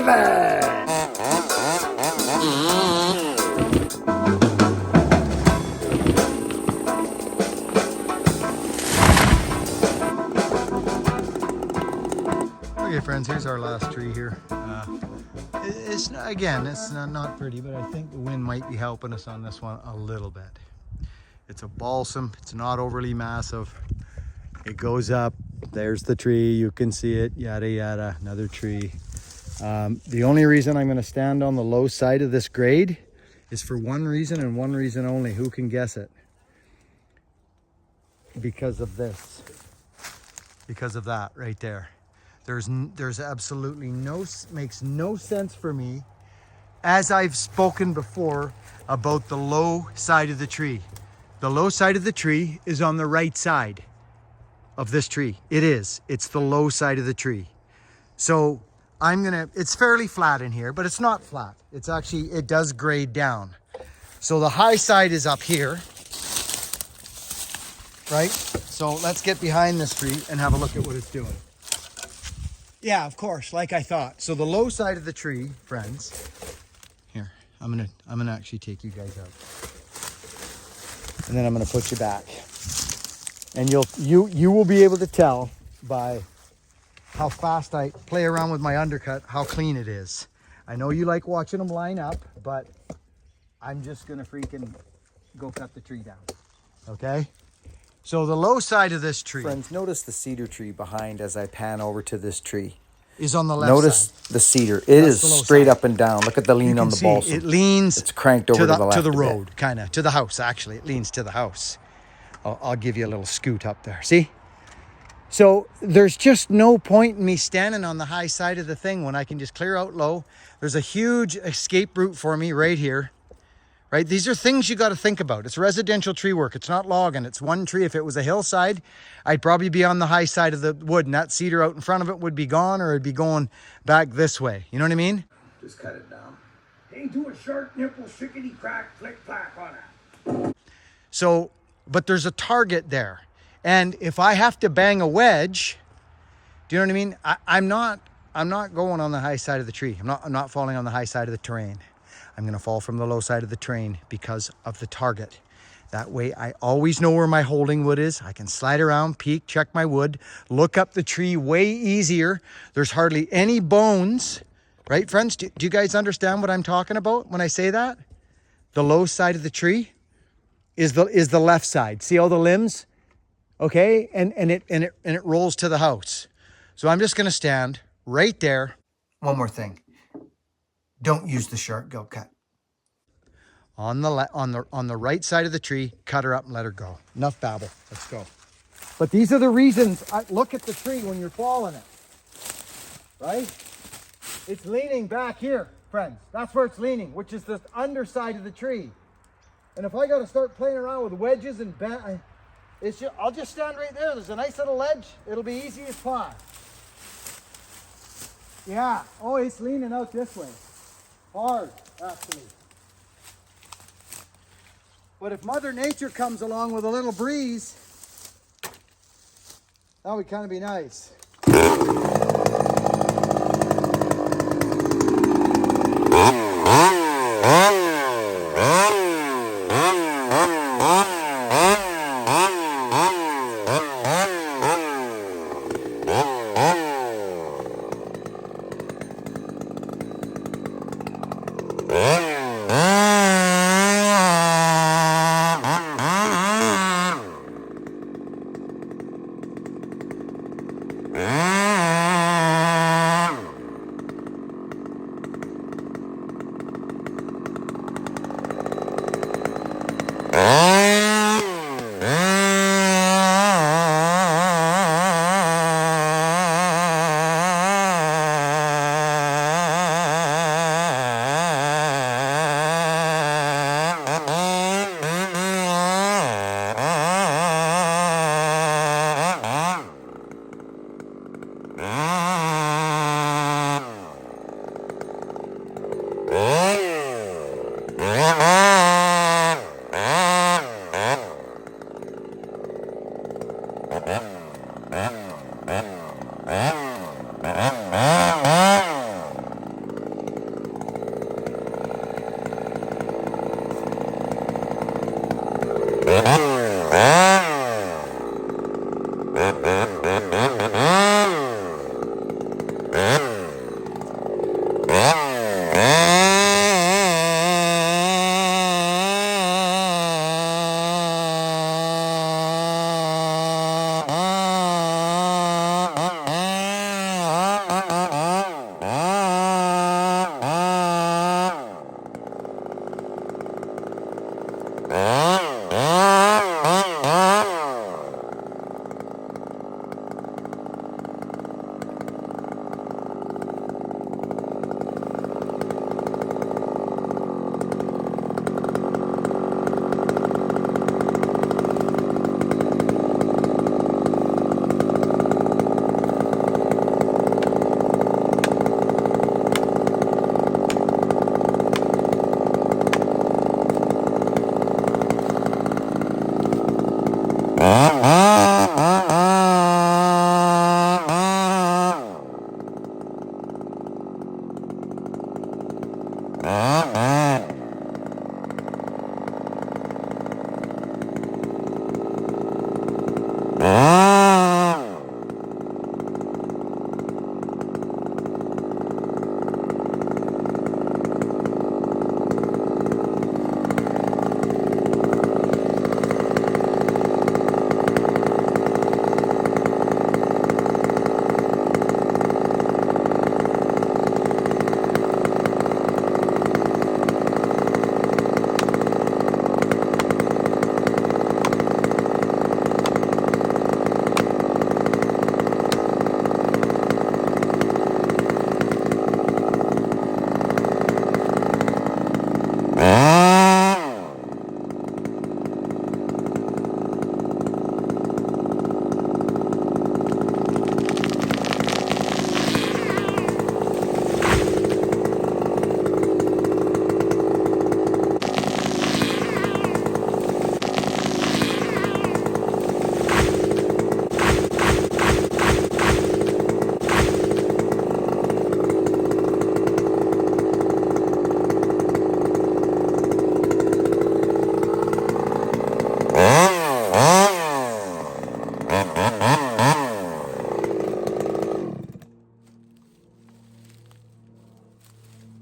together. Okay friends, here's our last tree here. It's not pretty, but I think the wind might be helping us on this one a little bit. It's a balsam, it's not overly massive. It goes up, there's the tree, you can see it, yada yada, another tree. The only reason I'm going to stand on the low side of this grade is for one reason and one reason only. Who can guess it? Because of this. Because of that right there. There's absolutely makes no sense for me, as I've spoken before, about the low side of the tree. The low side of the tree is on the right side of this tree. It's the low side of the tree. So it's fairly flat in here, but it's not flat. It does grade down. So the high side is up here, right? So let's get behind this tree and have a look at what it's doing. Yeah, of course, like I thought. So the low side of the tree, friends, here, I'm gonna actually take you guys out. And then I'm gonna put you back. And you will be able to tell by how fast I play around with my undercut, how clean it is. I know you like watching them line up, but I'm just gonna freaking go cut the tree down, okay? So the low side of this tree. Friends, notice the cedar tree behind as I pan over to this tree. Is on the left notice side. The cedar. It is straight up and down. Look at the lean on the balsam. It leans. It's cranked over to the left. To the road, kind of. To the house, actually. It leans to the house. I'll give you a little scoot up there. See? So there's just no point in me standing on the high side of the thing when I can just clear out low. There's a huge escape route for me right here. Right? These are things you got to think about. It's residential tree work. It's not logging. It's one tree. If it was a hillside, I'd probably be on the high side of the wood, and that cedar out in front of it would be gone, or it'd be going back this way. You know what I mean? Just cut it down. Hey, do a sharp nipple, shickety crack, flick clack on it. So, but there's a target there. And if I have to bang a wedge, do you know what I mean? I'm not going on the high side of the tree. I'm not falling on the high side of the terrain. I'm going to fall from the low side of the terrain because of the target. That way I always know where my holding wood is. I can slide around, peek, check my wood, look up the tree way easier. There's hardly any bones, right, friends? Do you guys understand what I'm talking about when I say that? The low side of the tree is the left side. See all the limbs? Okay, and it rolls to the house. So I'm just going to stand right there. One more thing. Don't use the sharp go cut. On the right side of the tree, cut her up and let her go. Enough babble. Let's go. But these are the reasons. Look at the tree when you're falling it. Right? It's leaning back here, friends. That's where it's leaning, which is the underside of the tree. And if I got to start playing around with wedges and I'll just stand right there. There's a nice little ledge. It'll be easy as pie. Yeah. Oh, it's leaning out this way. Hard, actually. But if Mother Nature comes along with a little breeze, that would kind of be nice.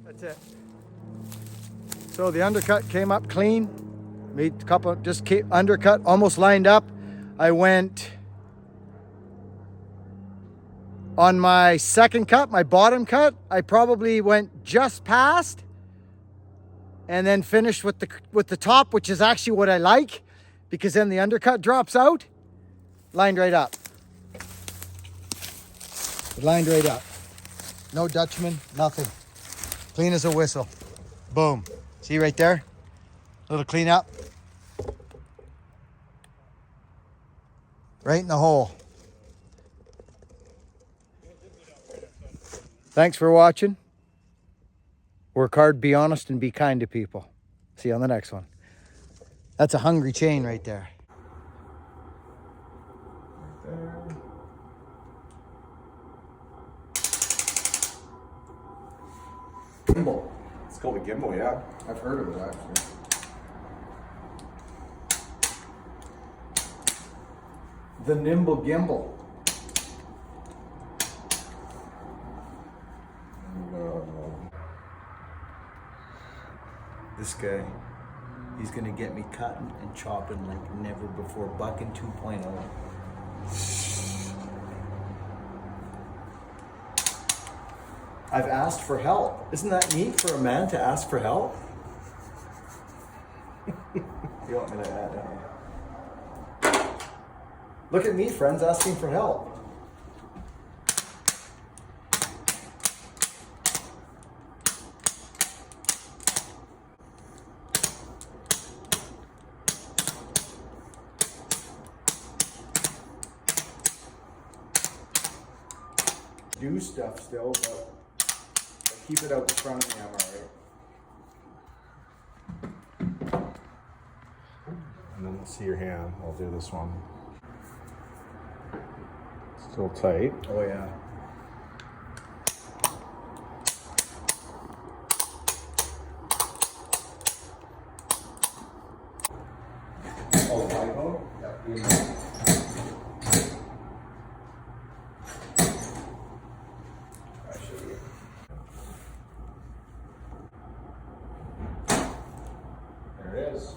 That's it. So the undercut came up clean. Made a couple, just undercut, almost lined up. I went on my second cut, my bottom cut. I probably went just past, and then finished with the top, which is actually what I like, because then the undercut drops out. Lined right up. It lined right up. No Dutchman, nothing. Clean as a whistle. Boom. See right there? Little cleanup. Right in the hole. Thanks for watching. Work hard, be honest, and be kind to people. See you on the next one. That's a hungry chain right there. Gimbal. It's called a gimbal, yeah. I've heard of it actually. The Nimble Gimbal. This guy, he's gonna get me cutting and chopping like never before. Bucking 2.0. I've asked for help. Isn't that neat for a man to ask for help? You want me to add Look at me, friends, asking for help. do stuff still, but I keep it out in front of me, I'm alright. And then let's see your hand. I'll do this one. Still tight. Oh yeah. Oh, LIPO? Yeah. There it is.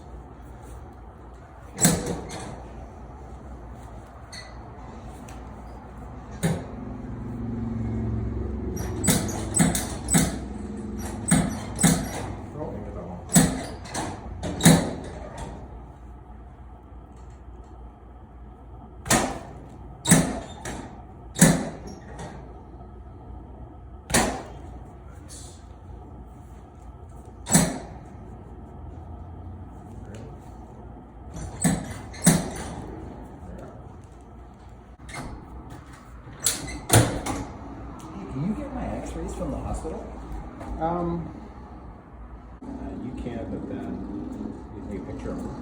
Can you get my x-rays from the hospital? You can, but then you take a picture of them.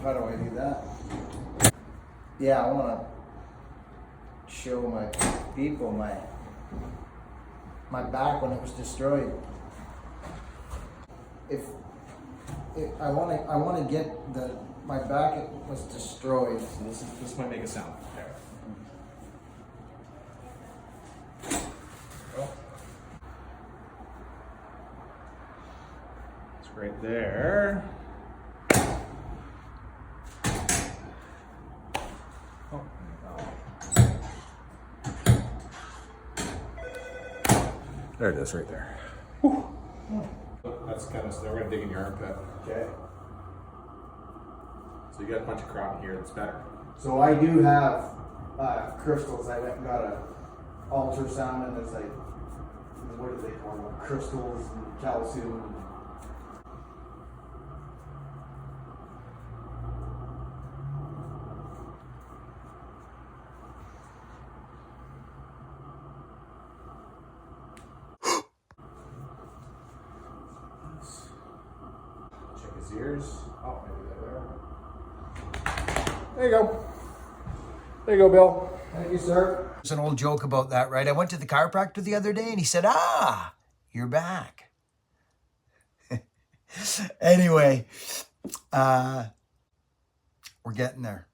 How do I do that? Yeah, I want to show my people my back when it was destroyed. If I want to get my back, it was destroyed. So this might make a sound. There. It's right there. Oh. There it is, right there. Whew. That's kind of, so we're gonna dig in your armpit. Okay. So you got a bunch of crop here that's better. So I do have crystals. I went and got a ultrasound, and it's like, what do they call them? Crystals and calcium. Check his ears. Oh, maybe they're there. There you go. There you go, Bill. Thank you, sir. There's an old joke about that, right? I went to the chiropractor the other day and he said, you're back. Anyway, we're getting there.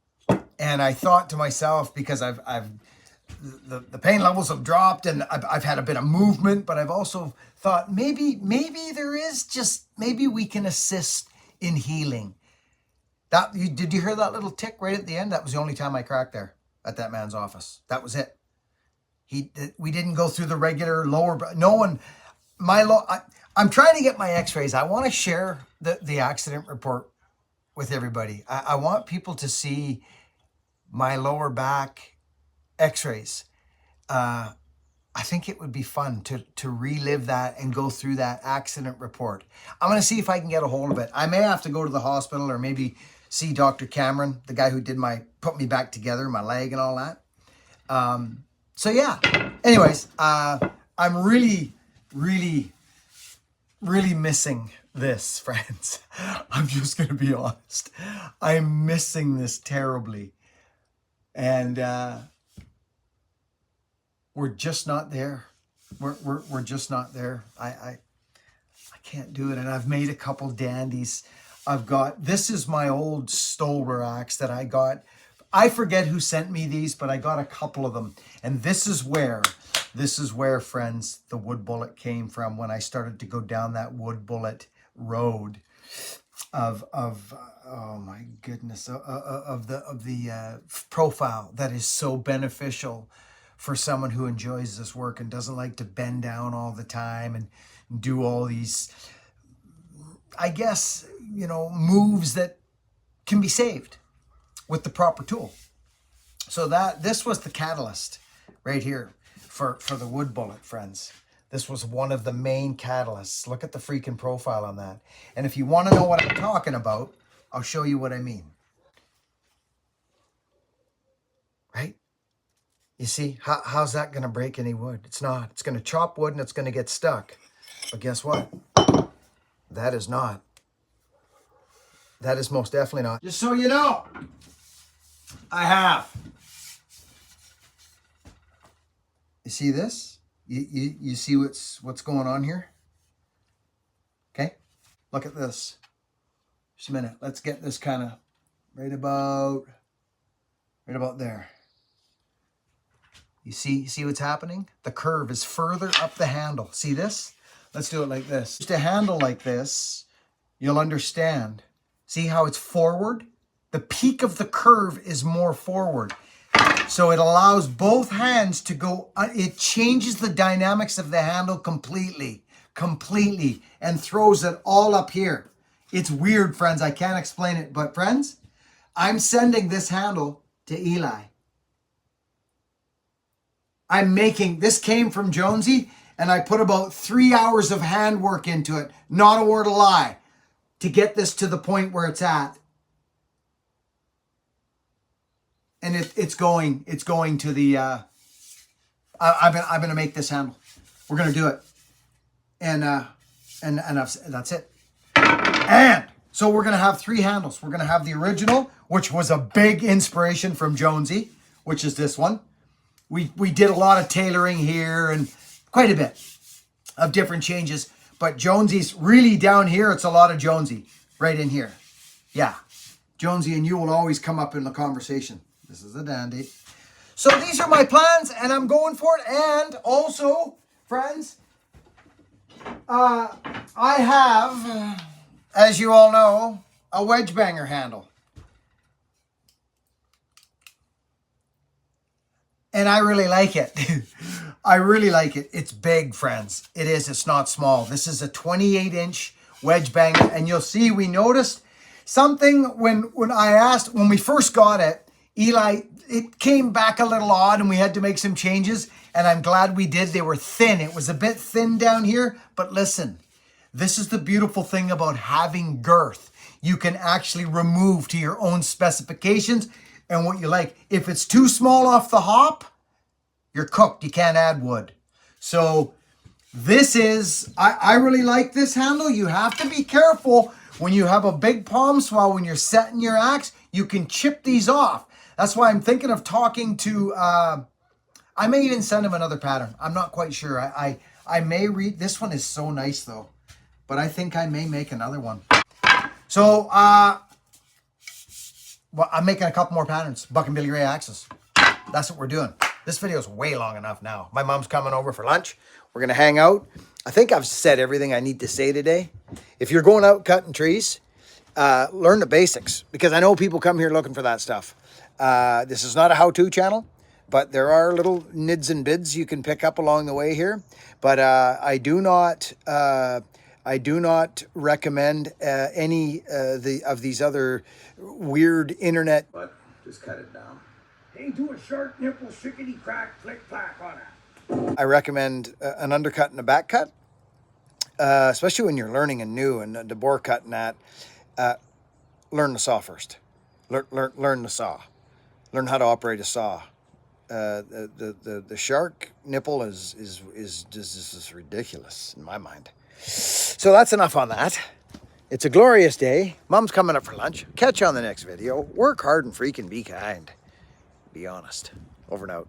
And I thought to myself, because the pain levels have dropped and I've had a bit of movement, but I've also thought maybe there is maybe we can assist in healing. Did you hear that little tick right at the end? That was the only time I cracked there at that man's office. That was it. We didn't go through the regular lower. No one. I'm trying to get my X-rays. I want to share the accident report with everybody. I want people to see my lower back X-rays. I think it would be fun to relive that and go through that accident report. I'm going to see if I can get a hold of it. I may have to go to the hospital or maybe see Dr. Cameron, the guy who put me back together, my leg and all that. So yeah, anyways, I'm really, really, really missing this, friends. I'm just going to be honest. I'm missing this terribly. And, we're just not there. We're just not there. I can't do it. And I've made a couple dandies. This is my old Stoller axe that I got. I forget who sent me these, but I got a couple of them. And this is where, friends, the wood bullet came from when I started to go down that wood bullet road of oh my goodness, of the profile that is so beneficial for someone who enjoys this work and doesn't like to bend down all the time and do all these, I guess, moves that can be saved with the proper tool. So this was the catalyst right here for the wood bullet, friends. This was one of the main catalysts. Look at the freaking profile on that. And if you want to know what I'm talking about, I'll show you what I mean. Right? You see, how's that going to break any wood? It's not. It's going to chop wood and it's going to get stuck. But guess what? That is not. That is most definitely not. Just so you know, I have. You see this? You see what's going on here? Okay? Look at this. Just a minute. Let's get this kind of right about there. You see what's happening? The curve is further up the handle. See this? Let's do it like this. Just a handle like this, you'll understand. See how it's forward? The peak of the curve is more forward. So it allows both hands to go, it changes the dynamics of the handle completely, and throws it all up here. It's weird, friends. I can't explain it. But friends, I'm sending this handle to Eli. This came from Jonesy, and I put about 3 hours of handwork into it, not a word of lie, to get this to the point where it's at. And it's going to the, I'm going to make this handle. We're going to do it. And that's it. And so we're going to have 3 handles. We're going to have the original, which was a big inspiration from Jonesy, which is this one. We did a lot of tailoring here and quite a bit of different changes. But Jonesy's really down here. It's a lot of Jonesy right in here. Yeah. Jonesy and you will always come up in the conversation. This is a dandy. So these are my plans and I'm going for it. And also, friends, I have, as you all know, a wedge banger handle. And I really like it. I really like it. It's big, friends. It is. It's not small. This is a 28-inch wedge banger. And you'll see we noticed something when we first got it, Eli, it came back a little odd and we had to make some changes. And I'm glad we did. They were thin. It was a bit thin down here. But listen, this is the beautiful thing about having girth. You can actually remove to your own specifications and what you like. If it's too small off the hop, you're cooked. You can't add wood. So this is, I really like this handle. You have to be careful when you have a big palm swell, when you're setting your axe, you can chip these off. That's why I'm thinking of talking to, I may even send him another pattern. I'm not quite sure. I may read, this one is so nice though, but I think I may make another one. So, well, I'm making a couple more patterns. Buck and Billy Ray axes. That's what we're doing. This video is way long enough now. My mom's coming over for lunch. We're going to hang out. I think I've said everything I need to say today. If you're going out cutting trees, learn the basics, because I know people come here looking for that stuff. This is not a how-to channel, but there are little nids and bids you can pick up along the way here. But I do not recommend any of these other weird internet. But just cut it down. Hey, do a sharp nipple, shickety crack, flick clack on it. I recommend an undercut and a back cut, especially when you're learning a new and the bore cut and that. Learn the saw first. Learn the saw. Learn how to operate a saw. The shark nipple is just ridiculous in my mind. So that's enough on that. It's a glorious day. Mom's coming up for lunch. Catch you on the next video. Work hard and freaking be kind. Be honest. Over and out.